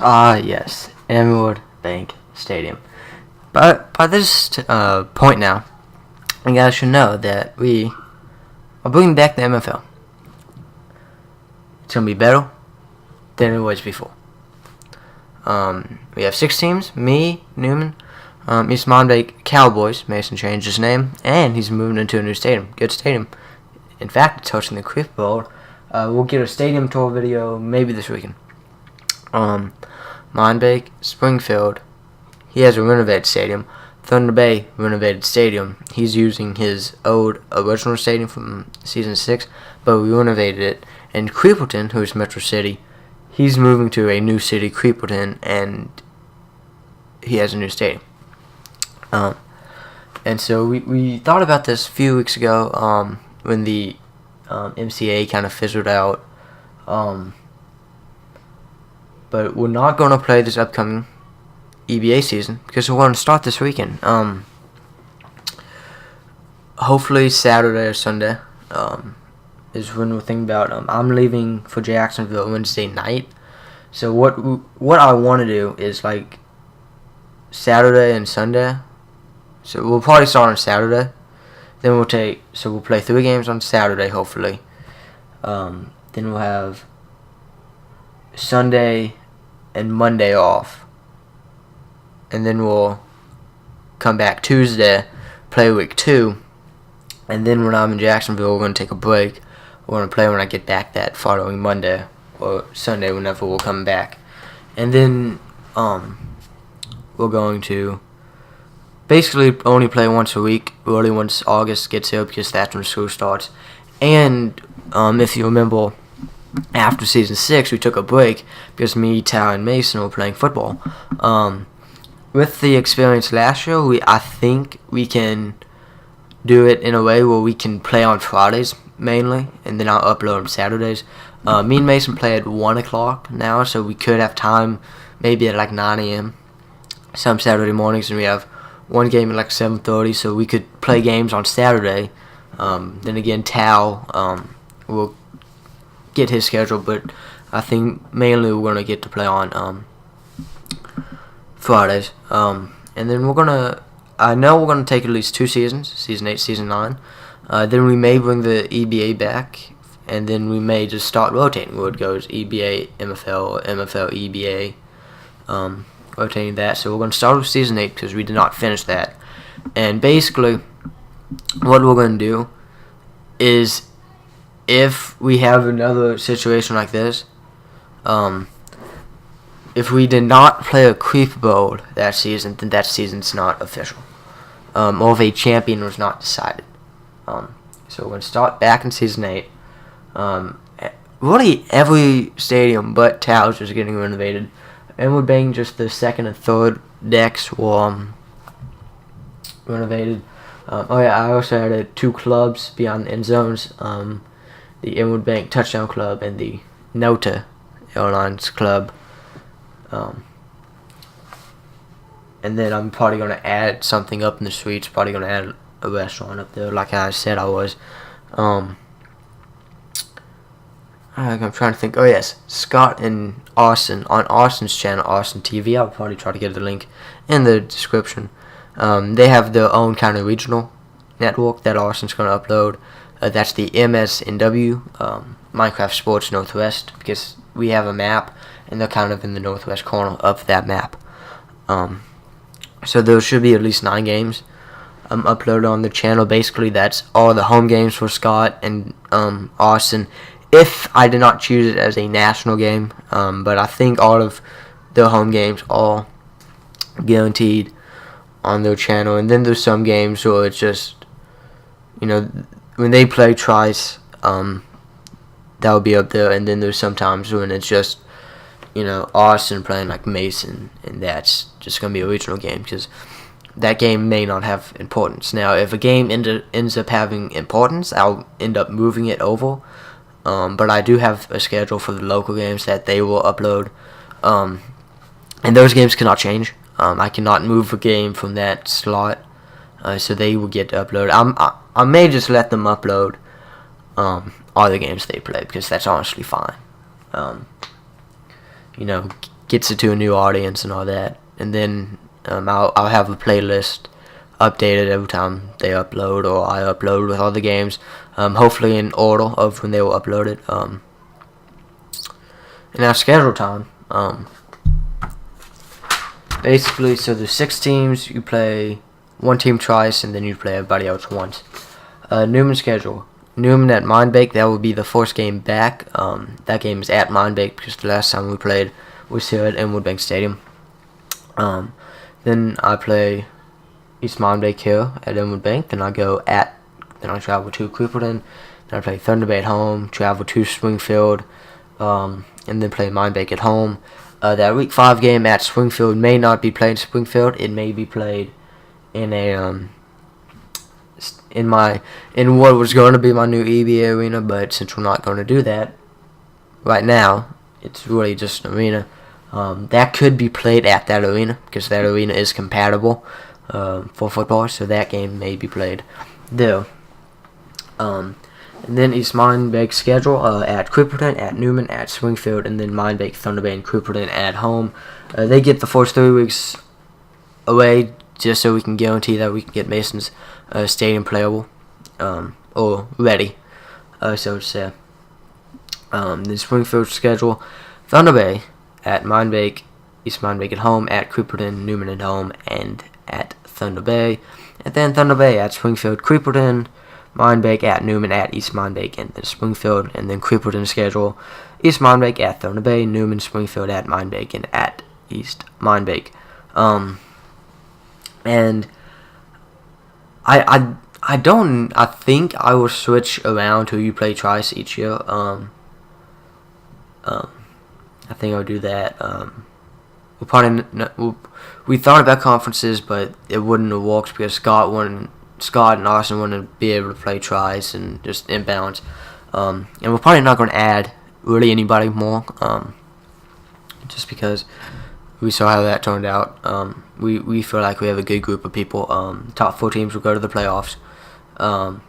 Yes, Mfl Bank Stadium. But by this point now, you guys should know that we are bringing back the MFL. It's going to be better than it was before. We have 6 teams. Me, Newman, East Monday Cowboys. Mason changed his name, and he's moving into a new stadium. Good stadium. In fact, it's hosting the Creep Bowl. We'll get a stadium tour video maybe this weekend. Monbeek, Springfield, he has a renovated stadium. Thunder Bay, renovated stadium. He's using his old original stadium from Season 6, but we renovated it. And Creepleton, who's Metro City, he's moving to a new city, Creepleton, and he has a new stadium. And so we thought about this a few weeks ago when the MCA kind of fizzled out. But we're not going to play this upcoming EBA season because we're going to start this weekend. Hopefully Saturday or Sunday is when we're thinking about. I'm leaving for Jacksonville Wednesday night. So what I want to do is like Saturday and Sunday. So we'll probably start on Saturday. Then we'll play 3 games on Saturday hopefully. Then we'll have Sunday and Monday off, and then we'll come back Tuesday, play week 2, and then when I'm in Jacksonville, we're going to take a break. We're going to play when I get back that following Monday or Sunday, whenever we'll come back, and then we're going to basically only play once a week, really once August gets here, because that's when school starts. And if you remember, after Season 6, we took a break because me, Tao, and Mason were playing football. With the experience last year, I think we can do it in a way where we can play on Fridays mainly, and then I'll upload on Saturdays. Me and Mason play at 1 o'clock now, so we could have time maybe at like 9 a.m. some Saturday mornings, and we have one game at like 7:30, so we could play games on Saturday. Then again, Tao will get his schedule, but I think mainly we're going to get to play on Fridays. And then I know we're going to take at least 2 seasons, Season 8, Season 9. Then we may bring the EBA back, and then we may just start rotating where it goes EBA, MFL, or MFL, EBA, rotating that. So we're going to start with Season 8 because we did not finish that. And basically, what we're going to do is, if we have another situation like this, if we did not play a Creep Bowl that season, then that season's not official. Or if a champion was not decided. So we're going to start back in Season 8. Really, every stadium but Taos is getting renovated. And we're being just the second and third decks were renovated. I also added 2 clubs beyond the end zones. The Inwood Bank Touchdown Club and the Nota Airlines Club. And then I'm probably going to add something up in the suites. Probably going to add a restaurant up there, like I said I was. I'm trying to think. Oh yes, Scott and Austin on Austin's channel, Austin TV. I'll probably try to get the link in the description. They have their own kind of regional network that Austin's going to upload. That's the MSNW, Minecraft Sports Northwest, because we have a map, and they're kind of in the northwest corner of that map. So there should be at least 9 games uploaded on the channel. Basically, that's all the home games for Scott and Austin, if I did not choose it as a national game. But I think all of their home games are guaranteed on their channel. And then there's some games where it's just, when they play twice, that'll be up there. And then there's sometimes when it's just, Austin playing like Mason, and that's just going to be a regional game because that game may not have importance. Now, if a game ends up having importance, I'll end up moving it over. But I do have a schedule for the local games that they will upload. And those games cannot change. I cannot move a game from that slot. So they will get uploaded. I may just let them upload all the games they play, because that's honestly fine. gets it to a new audience and all that. And then I'll have a playlist updated every time they upload or I upload with all the games, hopefully in order of when they will upload it. In our schedule time, basically, so there's 6 teams. You play one team twice, and then you play everybody else once. Newman schedule. Newman at Mindbake, that will be the first game back. That game is at Mindbake because the last time we played was here at Inwood Bank Stadium. Then I play East Mindbake here at Inwood Bank. Then I travel to Crippleton. Then I play Thunder Bay at home, travel to Springfield, and then play Mindbake at home. That Week 5 game at Springfield may not be played in Springfield. It may be played in a in what was going to be my new EBA arena, but since we're not going to do that right now, it's really just an arena. That could be played at that arena because that arena is compatible for football, so that game may be played there. And then East Mindbake schedule at Crippleton, at Newman, at Springfield, and then Mindbake, Thunder Bay, and Crippleton at home. They get the first 3 weeks away just so we can guarantee that we can get Mason's stadium playable or ready, so to say. The Springfield schedule: Thunder Bay at Mindbake, East Mindbake at home, at Crippleton, Newman at home, and at Thunder Bay. And then Thunder Bay at Springfield, Crippleton, Mindbake at Newman, at East Mindbake, and then Springfield. And then Crippleton schedule: East Mindbake at Thunder Bay, Newman, Springfield, at Mindbake, and at East Mindbake. And I think I will switch around to you play twice each year. I think I'll do that. We thought about conferences, but it wouldn't have worked because Scott and Austin wouldn't be able to play tries and just imbalance. And we're probably not going to add really anybody more, just because we saw how that turned out. We feel like we have a good group of people. Top 4 teams will go to the playoffs. And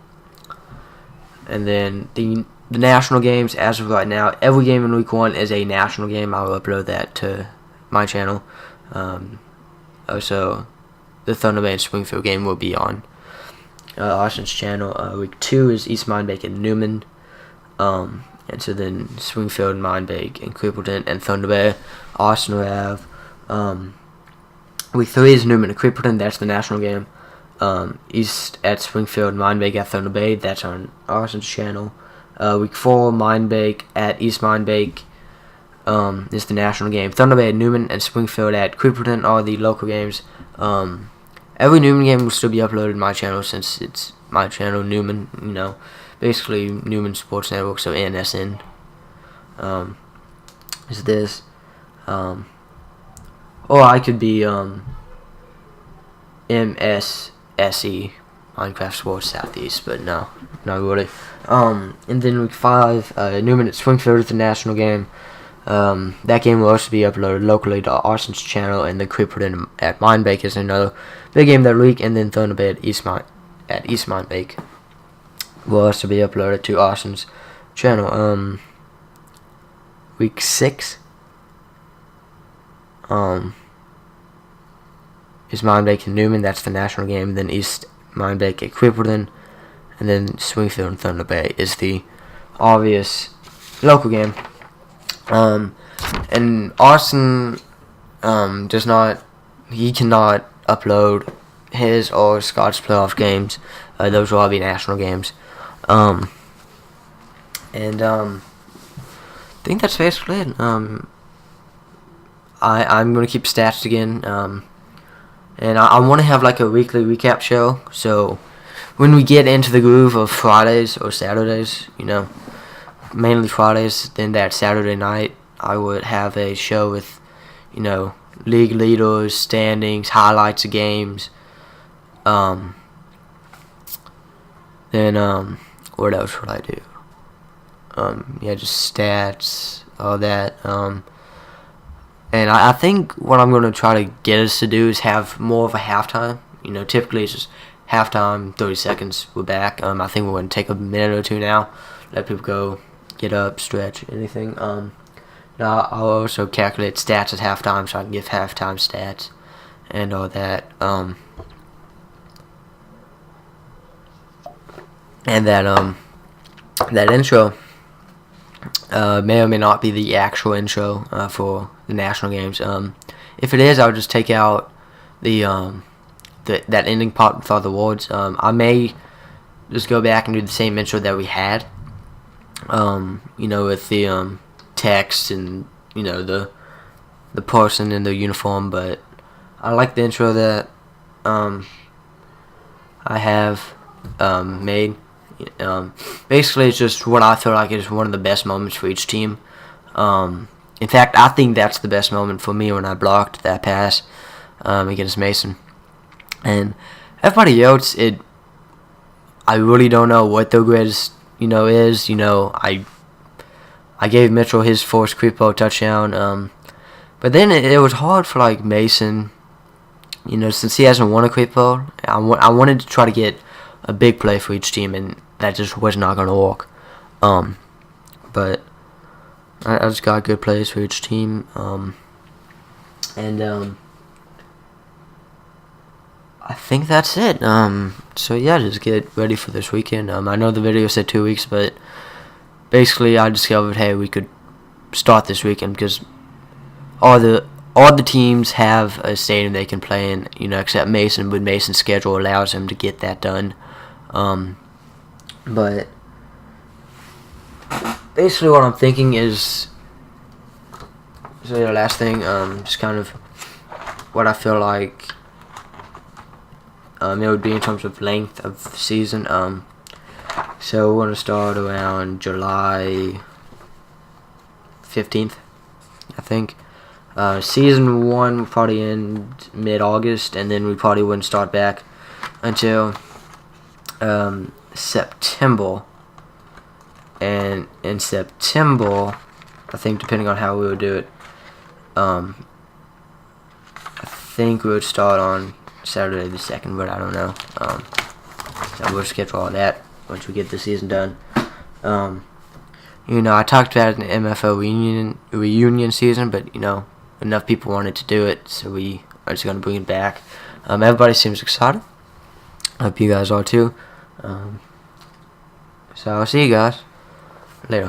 then the national games, as of right now, every game in Week 1 is a national game. I'll upload that to my channel. Also, the Thunder Bay and Springfield game will be on Austin's channel. Week 2 is East Mindbake and Newman. And so then Springfield, Mindbake, and Crippleton, and Thunder Bay. Austin will have Week 3 is Newman and Crippleton. That's the national game. East at Springfield, Mindbake at Thunder Bay. That's on Austin's channel. Week 4, Mindbake at East Mindbake is the national game. Thunder Bay at Newman and Springfield at Crippleton are the local games. Every Newman game will still be uploaded to my channel since it's my channel, Newman, basically Newman Sports Network, so NSN is this. Or I could be MSSE, Minecraft Sports Southeast, but no, not really. And then Week 5, Newman at Springfield is the national game. That game will also be uploaded locally to Austin's channel, and then Crippleton at Mindbake is another big game that week, and then Thunder Bay at East Mindbake will also be uploaded to Austin's channel. Week 6 is Mindbake and Newman. That's the national game. Then East Mindbake at Crippleton, and then Springfield and Thunder Bay is the obvious local game. And Austin cannot upload his or Scott's playoff games. Those will all be national games. I think that's basically it. I'm going to keep stats again. And I want to have like a weekly recap show. So when we get into the groove of Fridays or Saturdays, mainly Fridays, then that Saturday night I would have a show with, league leaders, standings, highlights of games. Then what else would I do? Just stats, all that. And I think what I'm going to try to get us to do is have more of a halftime. Typically it's just halftime, 30 seconds, we're back. I think we're going to take a minute or two now, let people go, get up, stretch, anything. Now I'll also calculate stats at halftime, so I can give halftime stats and all that. And that intro may or may not be the actual intro for the national games. If it is, I'll just take out that ending part with all the awards. I may just go back and do the same intro that we had. With the text and the person in the uniform, but I like the intro that I have made. Basically, it's just what I feel like is one of the best moments for each team. In fact, I think that's the best moment for me when I blocked that pass against Mason. And everybody else, I really don't know what the greatest is. I gave Mitchell his forced creepo touchdown. But then it was hard for like Mason, since he hasn't won a creepo. I wanted to try to get a big play for each team, and that just was not going to work. But I just got good plays for each team. I think that's it. So yeah, just get ready for this weekend. I know the video said 2 weeks, but basically I discovered, hey, we could start this weekend because all the teams have a stadium they can play in, except Mason, but Mason's schedule allows him to get that done. But basically what I'm thinking is, so the last thing, just kind of what I feel like it would be in terms of length of the season. So we're going to start around July 15th, I think. Season 1 will probably end mid-August, and then we probably wouldn't start back until September. And in September, I think depending on how we would do it, I think we would start on Saturday the 2nd, but I don't know. So we'll schedule all that once we get the season done. I talked about it in the MFL reunion season, but enough people wanted to do it, so we are just gonna bring it back. Everybody seems excited. I hope you guys are too. So I'll see you guys later.